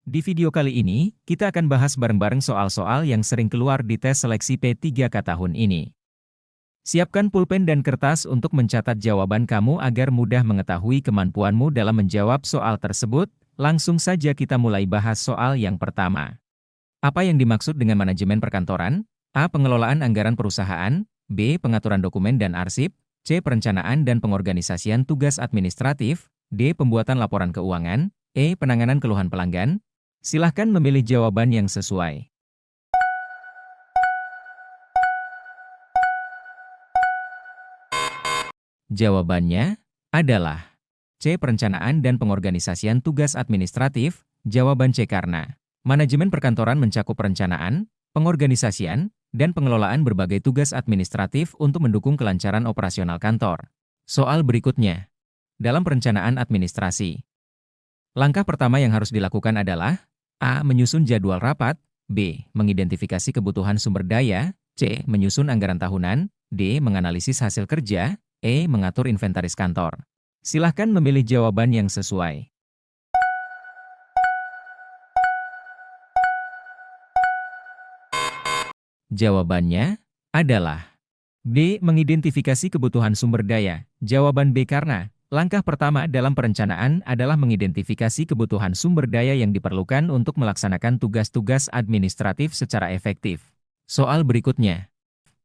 Di video kali ini, kita akan bahas bareng-bareng soal-soal yang sering keluar di tes seleksi P3K tahun ini. Siapkan pulpen dan kertas untuk mencatat jawaban kamu agar mudah mengetahui kemampuanmu dalam menjawab soal tersebut. Langsung saja kita mulai bahas soal yang pertama. Apa yang dimaksud dengan manajemen perkantoran? A. Pengelolaan anggaran perusahaan. B. Pengaturan dokumen dan arsip. C. Perencanaan dan pengorganisasian tugas administratif. D. Pembuatan laporan keuangan. E. Penanganan keluhan pelanggan. Silahkan memilih jawaban yang sesuai. Jawabannya adalah C. Perencanaan dan pengorganisasian tugas administratif. Jawaban C karena manajemen perkantoran mencakup perencanaan, pengorganisasian, dan pengelolaan berbagai tugas administratif untuk mendukung kelancaran operasional kantor. Soal berikutnya. Dalam perencanaan administrasi, langkah pertama yang harus dilakukan adalah A. Menyusun jadwal rapat. B. Mengidentifikasi kebutuhan sumber daya. C. Menyusun anggaran tahunan. D. Menganalisis hasil kerja. E. Mengatur inventaris kantor. Silahkan memilih jawaban yang sesuai. Jawabannya adalah B. Mengidentifikasi kebutuhan sumber daya. Jawaban B karena langkah pertama dalam perencanaan adalah mengidentifikasi kebutuhan sumber daya yang diperlukan untuk melaksanakan tugas-tugas administratif secara efektif. Soal berikutnya.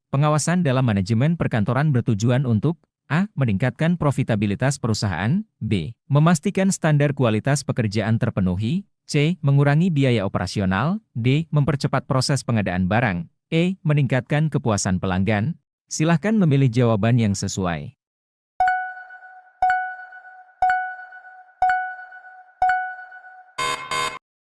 Pengawasan dalam manajemen perkantoran bertujuan untuk A. Meningkatkan profitabilitas perusahaan. B. Memastikan standar kualitas pekerjaan terpenuhi. C. Mengurangi biaya operasional. D. Mempercepat proses pengadaan barang. E. Meningkatkan kepuasan pelanggan. Silahkan memilih jawaban yang sesuai.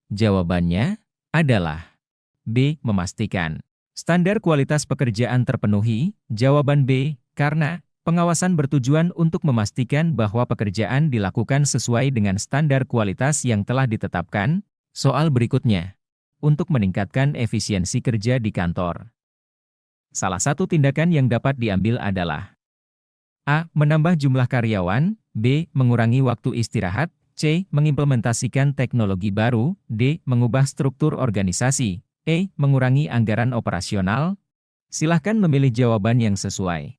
Jawabannya adalah B. Memastikan standar kualitas pekerjaan terpenuhi. Jawaban B, karena pengawasan bertujuan untuk memastikan bahwa pekerjaan dilakukan sesuai dengan standar kualitas yang telah ditetapkan. Soal berikutnya. Untuk meningkatkan efisiensi kerja di kantor. Salah satu tindakan yang dapat diambil adalah A. Menambah jumlah karyawan. B. Mengurangi waktu istirahat. C. Mengimplementasikan teknologi baru. D. Mengubah struktur organisasi. E. Mengurangi anggaran operasional. Silahkan memilih jawaban yang sesuai.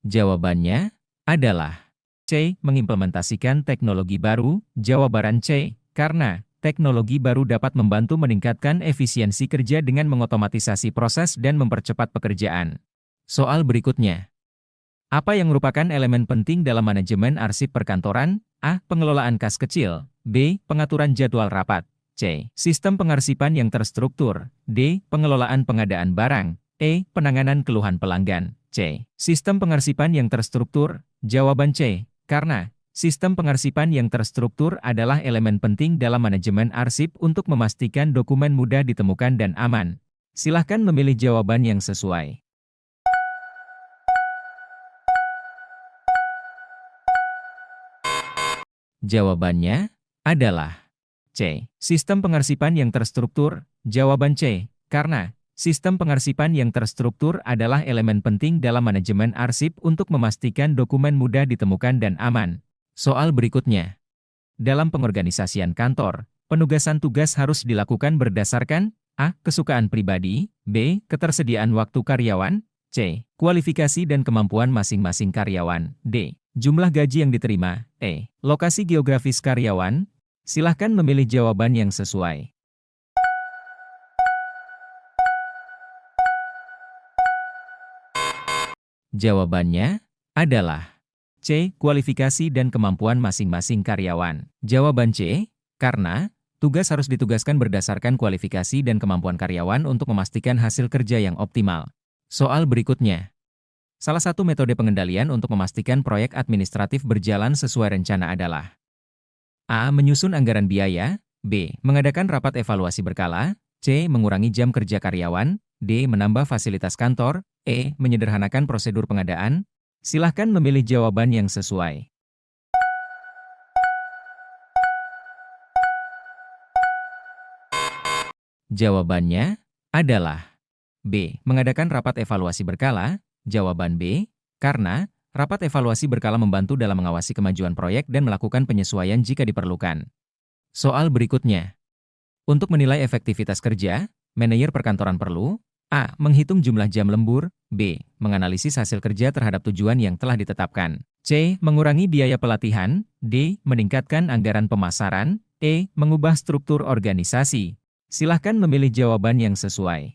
Jawabannya adalah C. Mengimplementasikan teknologi baru. Jawaban C. Karena teknologi baru dapat membantu meningkatkan efisiensi kerja dengan mengotomatisasi proses dan mempercepat pekerjaan. Soal berikutnya. Apa yang merupakan elemen penting dalam manajemen arsip perkantoran? A. Pengelolaan kas kecil. B. Pengaturan jadwal rapat. C. Sistem pengarsipan yang terstruktur. D. Pengelolaan pengadaan barang. E. Penanganan keluhan pelanggan. C. Sistem pengarsipan yang terstruktur. Jawaban C. Karena sistem pengarsipan yang terstruktur adalah elemen penting dalam manajemen arsip untuk memastikan dokumen mudah ditemukan dan aman. Silahkan memilih jawaban yang sesuai. Jawabannya adalah C. Sistem pengarsipan yang terstruktur. Jawaban C. Karena sistem pengarsipan yang terstruktur adalah elemen penting dalam manajemen arsip untuk memastikan dokumen mudah ditemukan dan aman. Soal berikutnya. Dalam pengorganisasian kantor, penugasan tugas harus dilakukan berdasarkan A. Kesukaan pribadi. B. Ketersediaan waktu karyawan. C. Kualifikasi dan kemampuan masing-masing karyawan. D. Jumlah gaji yang diterima. E. Lokasi geografis karyawan. Silahkan memilih jawaban yang sesuai. Jawabannya adalah C. Kualifikasi dan kemampuan masing-masing karyawan. Jawaban C. Karena tugas harus ditugaskan berdasarkan kualifikasi dan kemampuan karyawan untuk memastikan hasil kerja yang optimal. Soal berikutnya. Salah satu metode pengendalian untuk memastikan proyek administratif berjalan sesuai rencana adalah A. Menyusun anggaran biaya. B. Mengadakan rapat evaluasi berkala. C. Mengurangi jam kerja karyawan. D. Menambah fasilitas kantor. E. Menyederhanakan prosedur pengadaan. Silahkan memilih jawaban yang sesuai. Jawabannya adalah B. Mengadakan rapat evaluasi berkala. Jawaban B. Karena Rapat evaluasi berkala membantu dalam mengawasi kemajuan proyek dan melakukan penyesuaian jika diperlukan. Soal berikutnya. Untuk menilai efektivitas kerja, manajer perkantoran perlu A. Menghitung jumlah jam lembur, B. Menganalisis hasil kerja terhadap tujuan yang telah ditetapkan, C. Mengurangi biaya pelatihan, D. Meningkatkan anggaran pemasaran, E. Mengubah struktur organisasi. Silahkan memilih jawaban yang sesuai.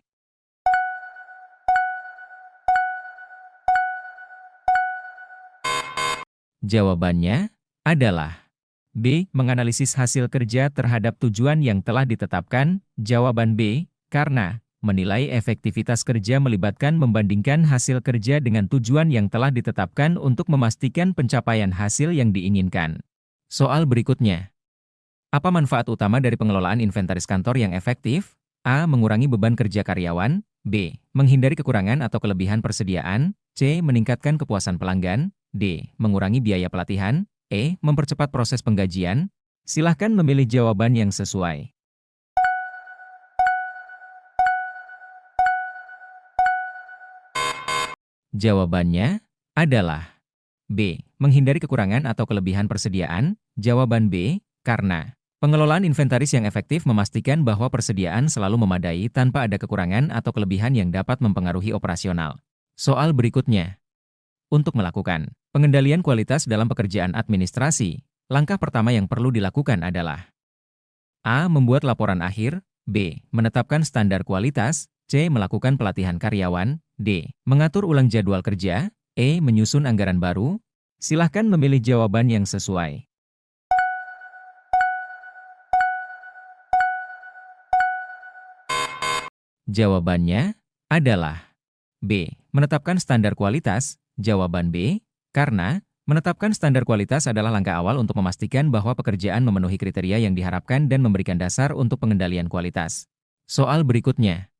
Jawabannya adalah B. Menganalisis hasil kerja terhadap tujuan yang telah ditetapkan. Jawaban B. Karena menilai efektivitas kerja melibatkan membandingkan hasil kerja dengan tujuan yang telah ditetapkan untuk memastikan pencapaian hasil yang diinginkan. Soal berikutnya. Apa manfaat utama dari pengelolaan inventaris kantor yang efektif? A. Mengurangi beban kerja karyawan. B. Menghindari kekurangan atau kelebihan persediaan. C. Meningkatkan kepuasan pelanggan. D. Mengurangi biaya pelatihan. E. Mempercepat proses penggajian. Silahkan memilih jawaban yang sesuai. Jawabannya adalah B. Menghindari kekurangan atau kelebihan persediaan. Jawaban B. Karena pengelolaan inventaris yang efektif memastikan bahwa persediaan selalu memadai tanpa ada kekurangan atau kelebihan yang dapat mempengaruhi operasional. Soal berikutnya. Untuk melakukan pengendalian kualitas dalam pekerjaan administrasi, langkah pertama yang perlu dilakukan adalah A. Membuat laporan akhir. B. Menetapkan standar kualitas. C. Melakukan pelatihan karyawan. D. Mengatur ulang jadwal kerja. E. Menyusun anggaran baru. Silahkan memilih jawaban yang sesuai. Jawabannya adalah B. Menetapkan standar kualitas. Jawaban B. Karena menetapkan standar kualitas adalah langkah awal untuk memastikan bahwa pekerjaan memenuhi kriteria yang diharapkan dan memberikan dasar untuk pengendalian kualitas. Soal berikutnya.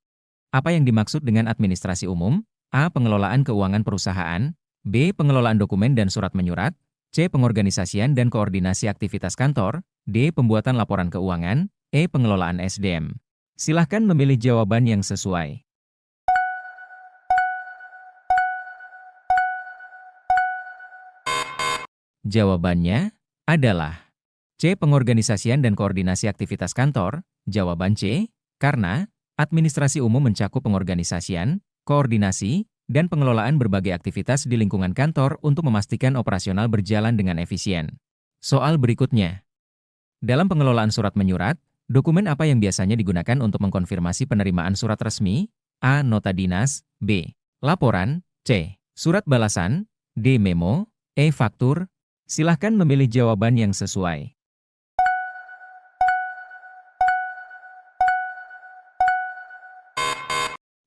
Apa yang dimaksud dengan administrasi umum? A. Pengelolaan keuangan perusahaan. B. Pengelolaan dokumen dan surat menyurat. C. Pengorganisasian dan koordinasi aktivitas kantor. D. Pembuatan laporan keuangan. E. Pengelolaan SDM. Silahkan memilih jawaban yang sesuai. Jawabannya adalah C. Pengorganisasian dan koordinasi aktivitas kantor. Jawaban C. Karena administrasi umum mencakup pengorganisasian, koordinasi, dan pengelolaan berbagai aktivitas di lingkungan kantor untuk memastikan operasional berjalan dengan efisien. Soal berikutnya. Dalam pengelolaan surat menyurat, dokumen apa yang biasanya digunakan untuk mengkonfirmasi penerimaan surat resmi? A. Nota dinas. B. Laporan. C. Surat balasan. D. Memo. E. Faktur. Silahkan memilih jawaban yang sesuai.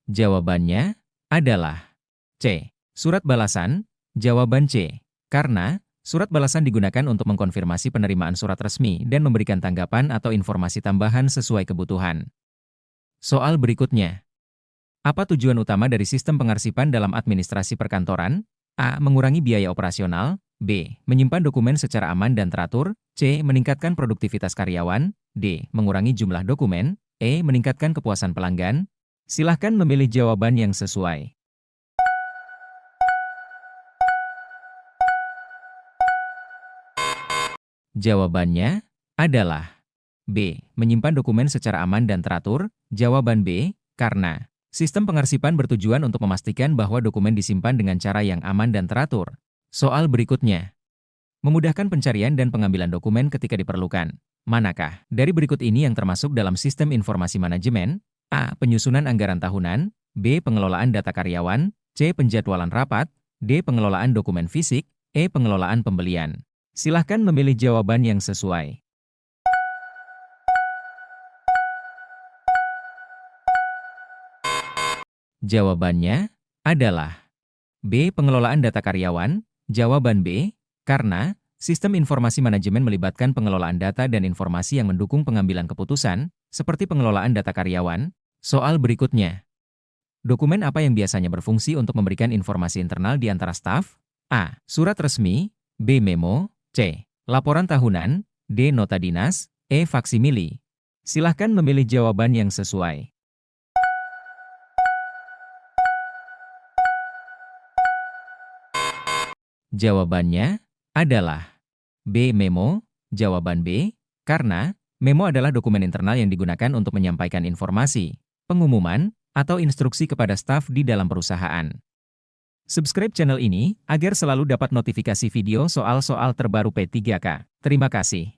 Jawabannya adalah C. Surat balasan. Jawaban C. Karena surat balasan digunakan untuk mengkonfirmasi penerimaan surat resmi dan memberikan tanggapan atau informasi tambahan sesuai kebutuhan. Soal berikutnya. Apa tujuan utama dari sistem pengarsipan dalam administrasi perkantoran? A. Mengurangi biaya operasional. B. Menyimpan dokumen secara aman dan teratur. C. Meningkatkan produktivitas karyawan. D. Mengurangi jumlah dokumen. E. Meningkatkan kepuasan pelanggan. Silahkan memilih jawaban yang sesuai. Jawabannya adalah B. Menyimpan dokumen secara aman dan teratur. Jawaban B. Karena sistem pengarsipan bertujuan untuk memastikan bahwa dokumen disimpan dengan cara yang aman dan teratur. Soal berikutnya. Memudahkan pencarian dan pengambilan dokumen ketika diperlukan. Manakah dari berikut ini yang termasuk dalam sistem informasi manajemen? A. Penyusunan anggaran tahunan. B. Pengelolaan data karyawan. C. Penjadwalan rapat. D. Pengelolaan dokumen fisik. E. Pengelolaan pembelian. Silahkan memilih jawaban yang sesuai. Jawabannya adalah B. Pengelolaan data karyawan. Jawaban B. Karena sistem informasi manajemen melibatkan pengelolaan data dan informasi yang mendukung pengambilan keputusan, seperti pengelolaan data karyawan. Soal berikutnya. Dokumen apa yang biasanya berfungsi untuk memberikan informasi internal di antara staf? A. Surat resmi. B. Memo. C. Laporan tahunan. D. Nota dinas. E. Faksimili. Silahkan memilih jawaban yang sesuai. Jawabannya adalah B. Memo. Jawaban B, karena memo adalah dokumen internal yang digunakan untuk menyampaikan informasi, pengumuman, atau instruksi kepada staf di dalam perusahaan. Subscribe channel ini agar selalu dapat notifikasi video soal-soal terbaru P3K. Terima kasih.